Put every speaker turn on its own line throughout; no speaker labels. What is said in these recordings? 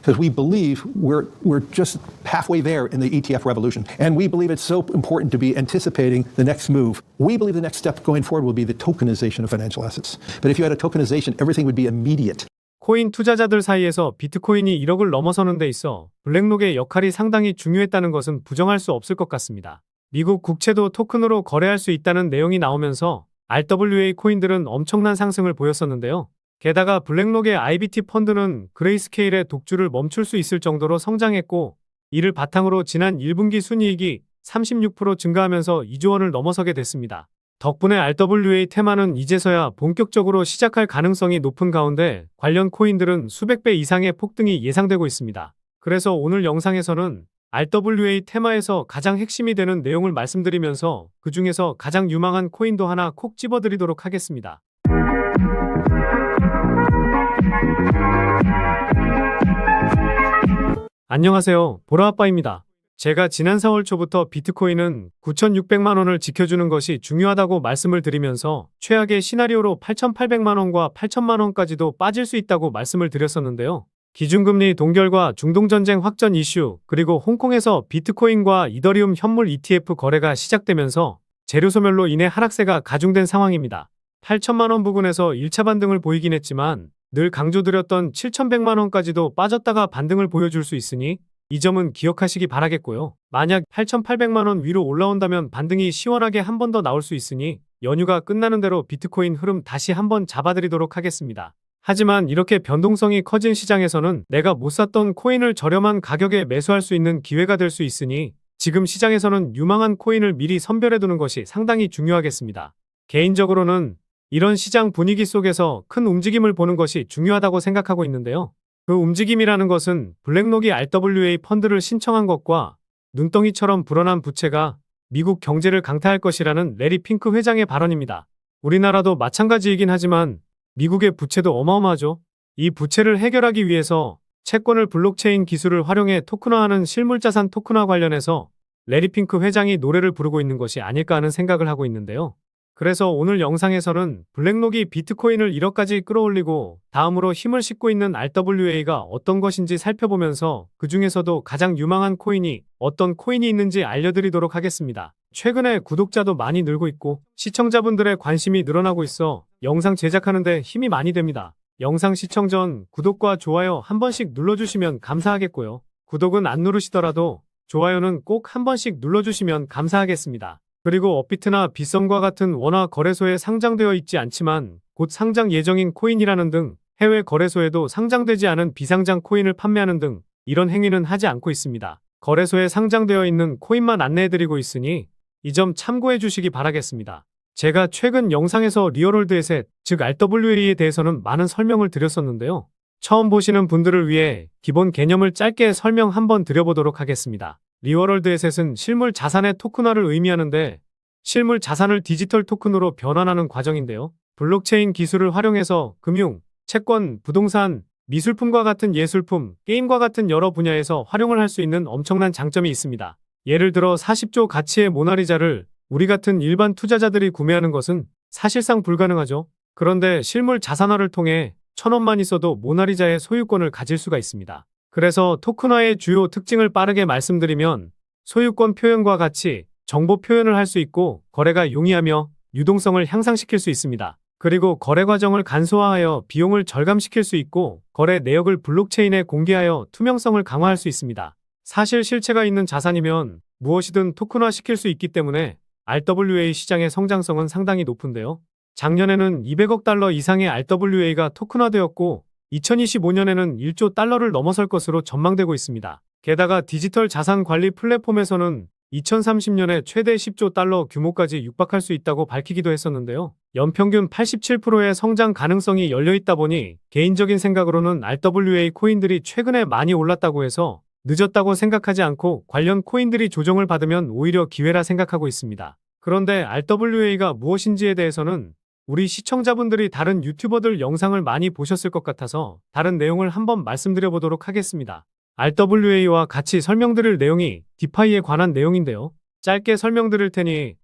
because we believe we're just halfway there in the ETF revolution. And we believe it's so important to be anticipating the next move. We believe the next step going forward will be the tokenization of financial assets. But if you had a tokenization, everything would be immediate.
코인 투자자들 사이에서 비트코인이 1억을 넘어서는 데 있어 블랙록의 역할이 상당히 중요했다는 것은 부정할 수 없을 것 같습니다. 미국 국채도 토큰으로 거래할 수 있다는 내용이 나오면서 RWA 코인들은 엄청난 상승을 보였었는데요. 게다가 블랙록의 IBT 펀드는 그레이스케일의 독주를 멈출 수 있을 정도로 성장했고, 이를 바탕으로 지난 1분기 순이익이 36% 증가하면서 2조 원을 넘어서게 됐습니다. 덕분에 RWA 테마는 이제서야 본격적으로 시작할 가능성이 높은 가운데 관련 코인들은 수백 배 이상의 폭등이 예상되고 있습니다. 그래서 오늘 영상에서는 RWA 테마에서 가장 핵심이 되는 내용을 말씀드리면서 그 중에서 가장 유망한 코인도 하나 콕 집어드리도록 하겠습니다. 안녕하세요, 보라아빠입니다. 제가 지난 4월 초부터 비트코인은 9,600만 원을 지켜주는 것이 중요하다고 말씀을 드리면서 최악의 시나리오로 8,800만 원과 8,000만 원까지도 빠질 수 있다고 말씀을 드렸었는데요. 기준금리 동결과 중동전쟁 확전 이슈, 그리고 홍콩에서 비트코인과 이더리움 현물 ETF 거래가 시작되면서 재료 소멸로 인해 하락세가 가중된 상황입니다. 8,000만 원 부근에서 1차 반등을 보이긴 했지만 늘 강조드렸던 7,100만 원까지도 빠졌다가 반등을 보여줄 수 있으니 이 점은 기억하시기 바라겠고요. 만약 8,800만 원 위로 올라온다면 반등이 시원하게 한 번 더 나올 수 있으니 연휴가 끝나는 대로 비트코인 흐름 다시 한번 잡아드리도록 하겠습니다. 하지만 이렇게 변동성이 커진 시장에서는 내가 못 샀던 코인을 저렴한 가격에 매수할 수 있는 기회가 될 수 있으니 지금 시장에서는 유망한 코인을 미리 선별해두는 것이 상당히 중요하겠습니다. 개인적으로는 이런 시장 분위기 속에서 큰 움직임을 보는 것이 중요하다고 생각하고 있는데요. 그 움직임이라는 것은 블랙록이 RWA 펀드를 신청한 것과 눈덩이처럼 불어난 부채가 미국 경제를 강타할 것이라는 레리 핑크 회장의 발언입니다. 우리나라도 마찬가지이긴 하지만 미국의 부채도 어마어마하죠. 이 부채를 해결하기 위해서 채권을 블록체인 기술을 활용해 토큰화하는 실물자산 토큰화 관련해서 레리 핑크 회장이 노래를 부르고 있는 것이 아닐까 하는 생각을 하고 있는데요. 그래서 오늘 영상에서는 블랙록이 비트코인을 1억까지 끌어올리고 다음으로 힘을 싣고 있는 RWA가 어떤 것인지 살펴보면서 그 중에서도 가장 유망한 코인이 어떤 코인이 있는지 알려드리도록 하겠습니다. 최근에 구독자도 많이 늘고 있고 시청자분들의 관심이 늘어나고 있어 영상 제작하는 데 힘이 많이 됩니다. 영상 시청 전 구독과 좋아요 한 번씩 눌러주시면 감사하겠고요. 구독은 안 누르시더라도 좋아요는 꼭 한 번씩 눌러주시면 감사하겠습니다. 그리고 업비트나 빗썸과 같은 원화 거래소에 상장되어 있지 않지만 곧 상장 예정인 코인이라는 등 해외 거래소에도 상장되지 않은 비상장 코인을 판매하는 등 이런 행위는 하지 않고 있습니다. 거래소에 상장되어 있는 코인만 안내해드리고 있으니 이 점 참고해 주시기 바라겠습니다. 제가 최근 영상에서 리얼월드 에셋, 즉 RWA에 대해서는 많은 설명을 드렸었는데요. 처음 보시는 분들을 위해 기본 개념을 짧게 설명 한번 드려보도록 하겠습니다. 리얼월드 에셋은 실물 자산의 토큰화를 의미하는데 실물 자산을 디지털 토큰으로 변환하는 과정인데요. 블록체인 기술을 활용해서 금융, 채권, 부동산, 미술품과 같은 예술품, 게임과 같은 여러 분야에서 활용을 할 수 있는 엄청난 장점이 있습니다. 예를 들어 40조 가치의 모나리자를 우리 같은 일반 투자자들이 구매하는 것은 사실상 불가능하죠. 그런데 실물 자산화를 통해 1,000원만 있어도 모나리자의 소유권을 가질 수가 있습니다. 그래서 토큰화의 주요 특징을 빠르게 말씀드리면 소유권 표현과 같이 정보 표현을 할 수 있고 거래가 용이하며 유동성을 향상시킬 수 있습니다. 그리고 거래 과정을 간소화하여 비용을 절감시킬 수 있고 거래 내역을 블록체인에 공개하여 투명성을 강화할 수 있습니다. 사실 실체가 있는 자산이면 무엇이든 토큰화시킬 수 있기 때문에 RWA 시장의 성장성은 상당히 높은데요. 작년에는 200억 달러 이상의 RWA가 토큰화되었고 2025년에는 1조 달러를 넘어설 것으로 전망되고 있습니다. 게다가 디지털 자산 관리 플랫폼에서는 2030년에 최대 10조 달러 규모까지 육박할 수 있다고 밝히기도 했었는데요. 연평균 87%의 성장 가능성이 열려있다 보니 개인적인 생각으로는 RWA 코인들이 최근에 많이 올랐다고 해서 늦었다고 생각하지 않고 관련 코인들이 조정을 받으면 오히려 기회라 생각하고 있습니다. 그런데 RWA가 무엇인지에 대해서는 우리 시청자분들이 다른 유튜버들 영상을 많이 보셨을 것 같아서 다른 내용을 한번 말씀드려 보도록 하겠습니다. RWA와 같이 설명드릴 내용이 디파이에 관한 내용인데요. 짧게 설명드릴 테니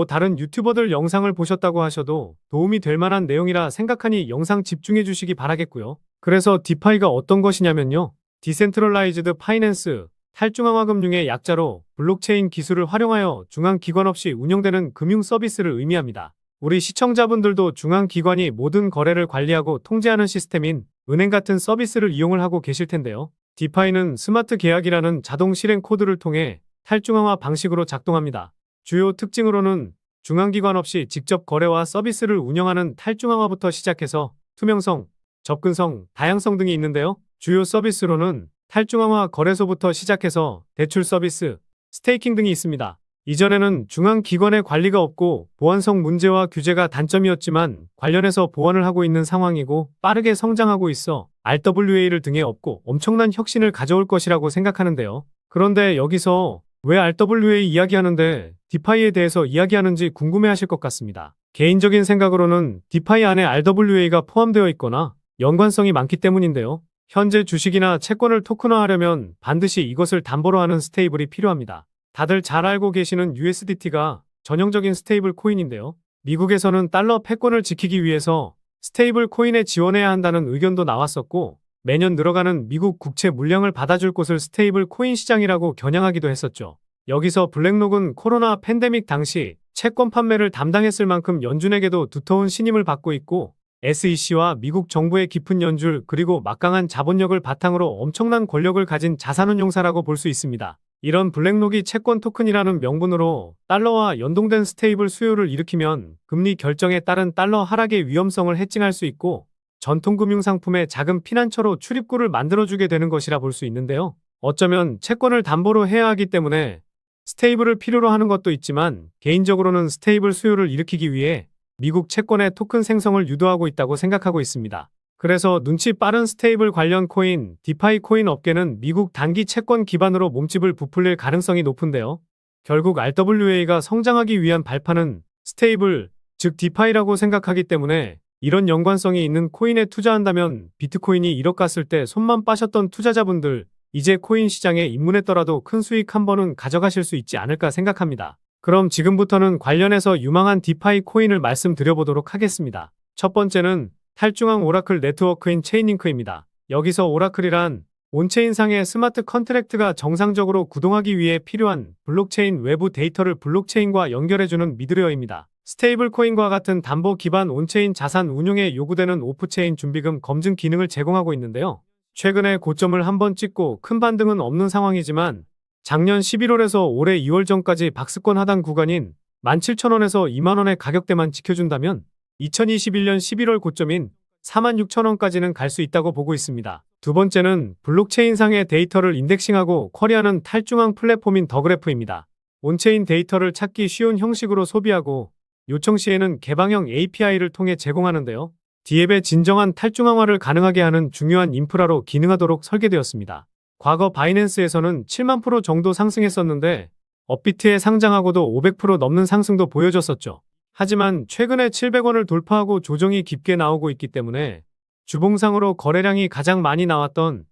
다른 유튜버들 영상을 보셨다고 하셔도 도움이 될 만한 내용이라 생각하니 영상 집중해 주시기 바라겠고요. 그래서 디파이가 어떤 것이냐면요. 디센트럴라이즈드 파이낸스, 탈중앙화 금융의 약자로 블록체인 기술을 활용하여 중앙기관 없이 운영되는 금융 서비스를 의미합니다. 우리 시청자분들도 중앙기관이 모든 거래를 관리하고 통제하는 시스템인 은행 같은 서비스를 이용을 하고 계실 텐데요. 디파이는 스마트 계약이라는 자동 실행 코드를 통해 탈중앙화 방식으로 작동합니다. 주요 특징으로는 중앙기관 없이 직접 거래와 서비스를 운영하는 탈중앙화부터 시작해서 투명성, 접근성, 다양성 등이 있는데요. 주요 서비스로는 탈중앙화 거래소부터 시작해서 대출 서비스, 스테이킹 등이 있습니다. 이전에는 중앙기관의 관리가 없고 보안성 문제와 규제가 단점이었지만 관련해서 보완을 하고 있는 상황이고 빠르게 성장하고 있어 RWA를 등에 업고 엄청난 혁신을 가져올 것이라고 생각하는데요. 그런데 여기서 왜 RWA 이야기하는데 디파이에 대해서 이야기하는지 궁금해하실 것 같습니다. 개인적인 생각으로는 디파이 안에 RWA가 포함되어 있거나 연관성이 많기 때문인데요. 현재 주식이나 채권을 토큰화하려면 반드시 이것을 담보로 하는 스테이블이 필요합니다. 다들 잘 알고 계시는 USDT가 전형적인 스테이블 코인인데요. 미국에서는 달러 패권을 지키기 위해서 스테이블 코인에 지원해야 한다는 의견도 나왔었고 매년 늘어가는 미국 국채 물량을 받아줄 곳을 스테이블 코인 시장이라고 겨냥하기도 했었죠. 여기서 블랙록은 코로나 팬데믹 당시 채권 판매를 담당했을 만큼 연준에게도 두터운 신임을 받고 있고 SEC와 미국 정부의 깊은 연줄 그리고 막강한 자본력을 바탕으로 엄청난 권력을 가진 자산운용사라고 볼 수 있습니다. 이런 블랙록이 채권 토큰이라는 명분으로 달러와 연동된 스테이블 수요를 일으키면 금리 결정에 따른 달러 하락의 위험성을 해칭할 수 있고 전통금융상품의 작은 피난처로 출입구를 만들어주게 되는 것이라 볼 수 있는데요. 어쩌면 채권을 담보로 해야 하기 때문에 스테이블을 필요로 하는 것도 있지만 개인적으로는 스테이블 수요를 일으키기 위해 미국 채권의 토큰 생성을 유도하고 있다고 생각하고 있습니다. 그래서 눈치 빠른 스테이블 관련 코인, 디파이 코인 업계는 미국 단기 채권 기반으로 몸집을 부풀릴 가능성이 높은데요. 결국 RWA가 성장하기 위한 발판은 스테이블, 즉 디파이라고 생각하기 때문에 이런 연관성이 있는 코인에 투자한다면 비트코인이 1억 갔을 때 손만 빠셨던 투자자분들 이제 코인 시장에 입문했더라도 큰 수익 한 번은 가져가실 수 있지 않을까 생각합니다. 그럼 지금부터는 관련해서 유망한 디파이 코인을 말씀드려보도록 하겠습니다. 첫 번째는 탈중앙 오라클 네트워크인 체인링크입니다. 여기서 오라클이란 온체인상의 스마트 컨트랙트가 정상적으로 구동하기 위해 필요한 블록체인 외부 데이터를 블록체인과 연결해주는 미드레어입니다. 스테이블 코인과 같은 담보 기반 온체인 자산 운용에 요구되는 오프체인 준비금 검증 기능을 제공하고 있는데요. 최근에 고점을 한번 찍고 큰 반등은 없는 상황이지만 작년 11월에서 올해 2월 전까지 박스권 하단 구간인 17,000원에서 2만원의 가격대만 지켜준다면 2021년 11월 고점인 46,000원까지는 갈 수 있다고 보고 있습니다. 두 번째는 블록체인상의 데이터를 인덱싱하고 쿼리하는 탈중앙 플랫폼인 더그래프입니다. 온체인 데이터를 찾기 쉬운 형식으로 소비하고 요청 시에는 개방형 API를 통해 제공하는데요. 디앱의 진정한 탈중앙화를 가능하게 하는 중요한 인프라로 기능하도록 설계되었습니다. 과거 바이낸스에서는 7만% 정도 상승했었는데 업비트에 상장하고도 500% 넘는 상승도 보여줬었죠. 하지만 최근에 700원을 돌파하고 조정이 깊게 나오고 있기 때문에 주봉상으로 거래량이 가장 많이 나왔던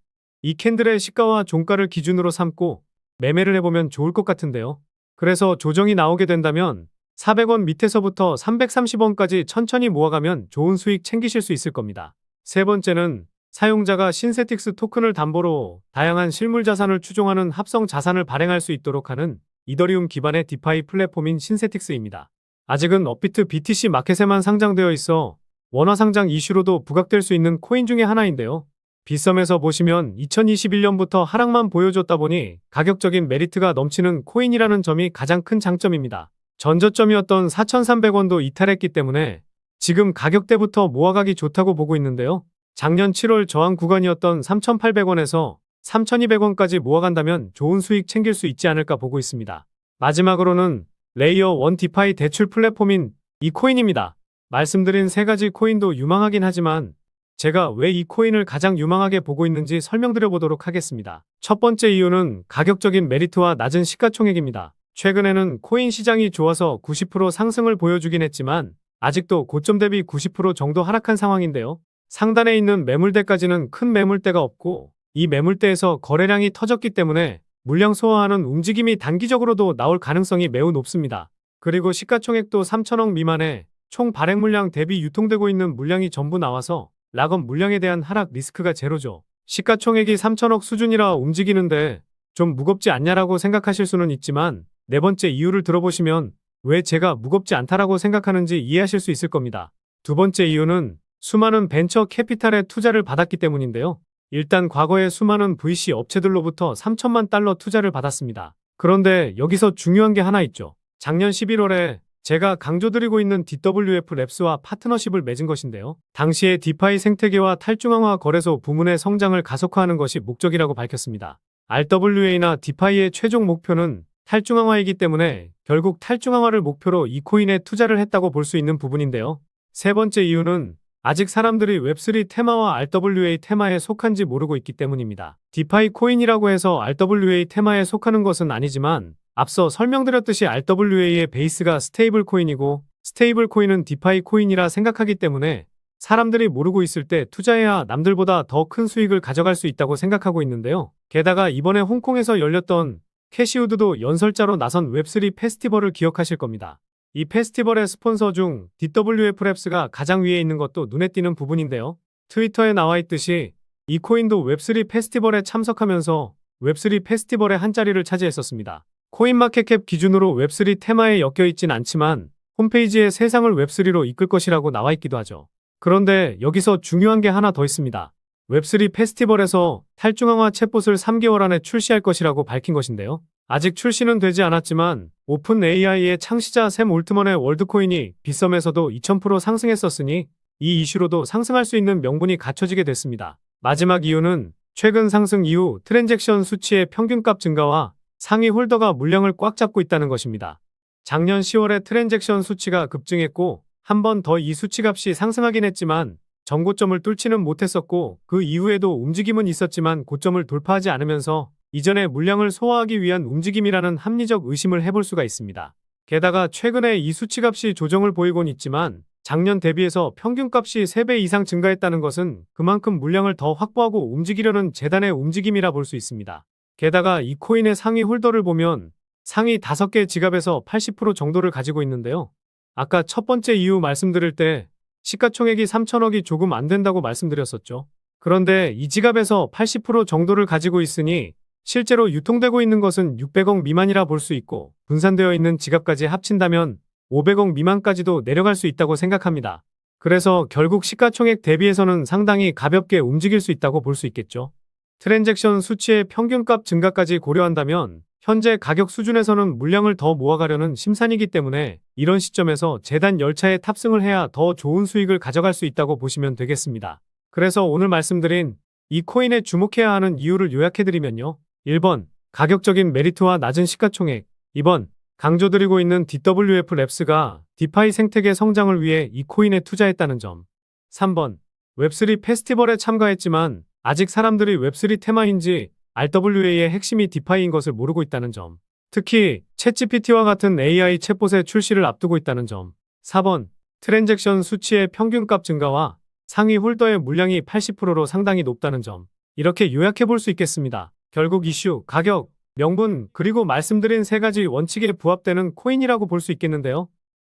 이 캔들의 시가와 종가를 기준으로 삼고 매매를 해보면 좋을 것 같은데요. 그래서 조정이 나오게 된다면 400원 밑에서부터 330원까지 천천히 모아가면 좋은 수익 챙기실 수 있을 겁니다. 세 번째는 사용자가 신세틱스 토큰을 담보로 다양한 실물 자산을 추종하는 합성 자산을 발행할 수 있도록 하는 이더리움 기반의 디파이 플랫폼인 신세틱스입니다. 아직은 업비트 BTC 마켓에만 상장되어 있어 원화 상장 이슈로도 부각될 수 있는 코인 중에 하나인데요. 빗썸에서 보시면 2021년부터 하락만 보여줬다 보니 가격적인 메리트가 넘치는 코인이라는 점이 가장 큰 장점입니다. 전저점이었던 4,300원도 이탈했기 때문에 지금 가격대부터 모아가기 좋다고 보고 있는데요. 작년 7월 저항 구간이었던 3,800원에서 3,200원까지 모아간다면 좋은 수익 챙길 수 있지 않을까 보고 있습니다. 마지막으로는 레이어 1 디파이 대출 플랫폼인 이 코인입니다. 말씀드린 세 가지 코인도 유망하긴 하지만 제가 왜 이 코인을 가장 유망하게 보고 있는지 설명드려 보도록 하겠습니다. 첫 번째 이유는 가격적인 메리트와 낮은 시가총액입니다. 최근에는 코인 시장이 좋아서 90% 상승을 보여주긴 했지만 아직도 고점 대비 90% 정도 하락한 상황인데요. 상단에 있는 매물대까지는 큰 매물대가 없고 이 매물대에서 거래량이 터졌기 때문에 물량 소화하는 움직임이 단기적으로도 나올 가능성이 매우 높습니다. 그리고 시가총액도 3천억 미만에 총 발행 물량 대비 유통되고 있는 물량이 전부 나와서 락업 물량에 대한 하락 리스크가 제로죠. 시가총액이 3천억 수준이라 움직이는데 좀 무겁지 않냐라고 생각하실 수는 있지만 네 번째 이유를 들어보시면 왜 제가 무겁지 않다라고 생각하는지 이해하실 수 있을 겁니다. 두 번째 이유는 수많은 벤처 캐피탈의 투자를 받았기 때문인데요. 일단 과거에 수많은 VC 업체들로부터 3천만 달러 투자를 받았습니다. 그런데 여기서 중요한 게 하나 있죠. 작년 11월에 제가 강조드리고 있는 DWF 랩스와 파트너십을 맺은 것인데요. 당시에 디파이 생태계와 탈중앙화 거래소 부문의 성장을 가속화하는 것이 목적이라고 밝혔습니다. RWA나 디파이의 최종 목표는 탈중앙화이기 때문에 결국 탈중앙화를 목표로 이 코인에 투자를 했다고 볼 수 있는 부분인데요. 세 번째 이유는 아직 사람들이 웹3 테마와 RWA 테마에 속한지 모르고 있기 때문입니다. 디파이 코인이라고 해서 RWA 테마에 속하는 것은 아니지만 앞서 설명드렸듯이 RWA의 베이스가 스테이블 코인이고 스테이블 코인은 디파이 코인이라 생각하기 때문에 사람들이 모르고 있을 때 투자해야 남들보다 더 큰 수익을 가져갈 수 있다고 생각하고 있는데요. 게다가 이번에 홍콩에서 열렸던 캐시우드도 연설자로 나선 웹3 페스티벌을 기억하실 겁니다. 이 페스티벌의 스폰서 중 DWF 랩스가 가장 위에 있는 것도 눈에 띄는 부분인데요. 트위터에 나와 있듯이 이 코인도 웹3 페스티벌에 참석하면서 웹3 페스티벌의 한 자리를 차지했었습니다. 코인마켓캡 기준으로 웹3 테마에 엮여 있진 않지만 홈페이지에 세상을 웹3로 이끌 것이라고 나와 있기도 하죠. 그런데 여기서 중요한 게 하나 더 있습니다. 웹3 페스티벌에서 탈중앙화 챗봇을 3개월 안에 출시할 것이라고 밝힌 것인데요. 아직 출시는 되지 않았지만 오픈 AI의 창시자 샘 올트먼의 월드코인이 빗썸에서도 2000% 상승했었으니 이 이슈로도 상승할 수 있는 명분이 갖춰지게 됐습니다. 마지막 이유는 최근 상승 이후 트랜잭션 수치의 평균값 증가와 상위 홀더가 물량을 꽉 잡고 있다는 것입니다. 작년 10월에 트랜잭션 수치가 급증했고 한 번 더 이 수치값이 상승하긴 했지만 전고점을 뚫지는 못했었고 그 이후에도 움직임은 있었지만 고점을 돌파하지 않으면서 이전의 물량을 소화하기 위한 움직임이라는 합리적 의심을 해볼 수가 있습니다. 게다가 최근에 이 수치값이 조정을 보이곤 있지만 작년 대비해서 평균값이 3배 이상 증가했다는 것은 그만큼 물량을 더 확보하고 움직이려는 재단의 움직임이라 볼 수 있습니다. 게다가 이 코인의 상위 홀더를 보면 상위 5개 지갑에서 80% 정도를 가지고 있는데요. 아까 첫 번째 이유 말씀드릴 때 시가총액이 3천억이 조금 안 된다고 말씀드렸었죠. 그런데 이 지갑에서 80% 정도를 가지고 있으니 실제로 유통되고 있는 것은 600억 미만이라 볼 수 있고 분산되어 있는 지갑까지 합친다면 500억 미만까지도 내려갈 수 있다고 생각합니다. 그래서 결국 시가총액 대비해서는 상당히 가볍게 움직일 수 있다고 볼 수 있겠죠. 트랜잭션 수치의 평균값 증가까지 고려한다면 현재 가격 수준에서는 물량을 더 모아가려는 심산이기 때문에 이런 시점에서 재단 열차에 탑승을 해야 더 좋은 수익을 가져갈 수 있다고 보시면 되겠습니다. 그래서 오늘 말씀드린 이 코인에 주목해야 하는 이유를 요약해드리면요. 1번, 가격적인 메리트와 낮은 시가총액. 2번, 강조드리고 있는 DWF 랩스가 디파이 생태계 성장을 위해 이 코인에 투자했다는 점. 3번, 웹3 페스티벌에 참가했지만 아직 사람들이 웹3 테마인지 RWA의 핵심이 디파이인 것을 모르고 있다는 점. 특히 챗GPT와 같은 AI 챗봇의 출시를 앞두고 있다는 점. 4번, 트랜잭션 수치의 평균값 증가와 상위 홀더의 물량이 80%로 상당히 높다는 점. 이렇게 요약해 볼 수 있겠습니다. 결국 이슈, 가격, 명분, 그리고 말씀드린 3가지 원칙에 부합되는 코인이라고 볼 수 있겠는데요.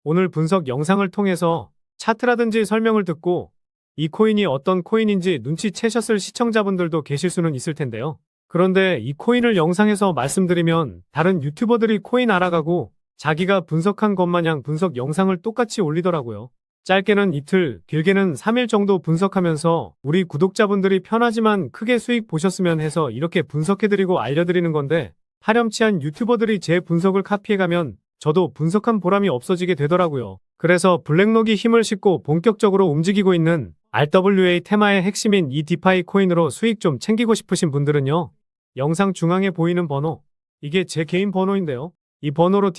오늘 분석 영상을 통해서 차트라든지 설명을 듣고 이 코인이 어떤 코인인지 눈치채셨을 시청자분들도 계실 수는 있을 텐데요. 그런데 이 코인을 영상에서 말씀드리면 다른 유튜버들이 코인 알아가고 자기가 분석한 것 마냥 분석 영상을 똑같이 올리더라고요. 짧게는 이틀, 길게는 3일 정도 분석하면서 우리 구독자분들이 편하지만 크게 수익 보셨으면 해서 이렇게 분석해드리고 알려드리는 건데 파렴치한 유튜버들이 제 분석을 카피해가면 저도 분석한 보람이 없어지게 되더라고요. 그래서 블랙록이 힘을 싣고 본격적으로 움직이고 있는 RWA 테마의 핵심인 이 디파이 코인으로 수익 좀 챙기고 싶으신 분들은요. 영상 중앙에 보이는 번호, 이게 제 개인 번호인데요. 이 번호로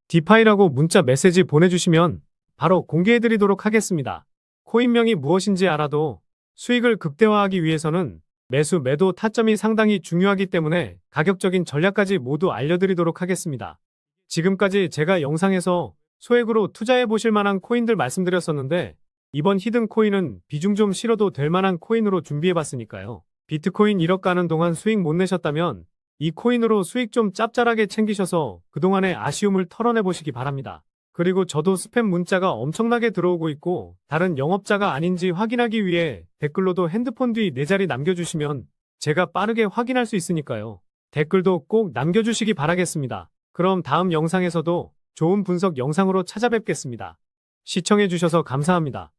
디파이라고 문자 메시지 보내주시면 바로 공개해드리도록 하겠습니다. 코인명이 무엇인지 알아도 수익을 극대화하기 위해서는 매수, 매도 타점이 상당히 중요하기 때문에 가격적인 전략까지 모두 알려드리도록 하겠습니다. 지금까지 제가 영상에서 소액으로 투자해보실 만한 코인들 말씀드렸었는데 이번 히든 코인은 비중 좀 실어도 될 만한 코인으로 준비해봤으니까요. 비트코인 1억 가는 동안 수익 못 내셨다면 이 코인으로 수익 좀 짭짤하게 챙기셔서 그동안의 아쉬움을 털어내보시기 바랍니다. 그리고 저도 스팸 문자가 엄청나게 들어오고 있고 다른 영업자가 아닌지 확인하기 위해 댓글로도 핸드폰 뒤 4자리 남겨주시면 제가 빠르게 확인할 수 있으니까요. 댓글도 꼭 남겨주시기 바라겠습니다. 그럼 다음 영상에서도 좋은 분석 영상으로 찾아뵙겠습니다. 시청해주셔서 감사합니다.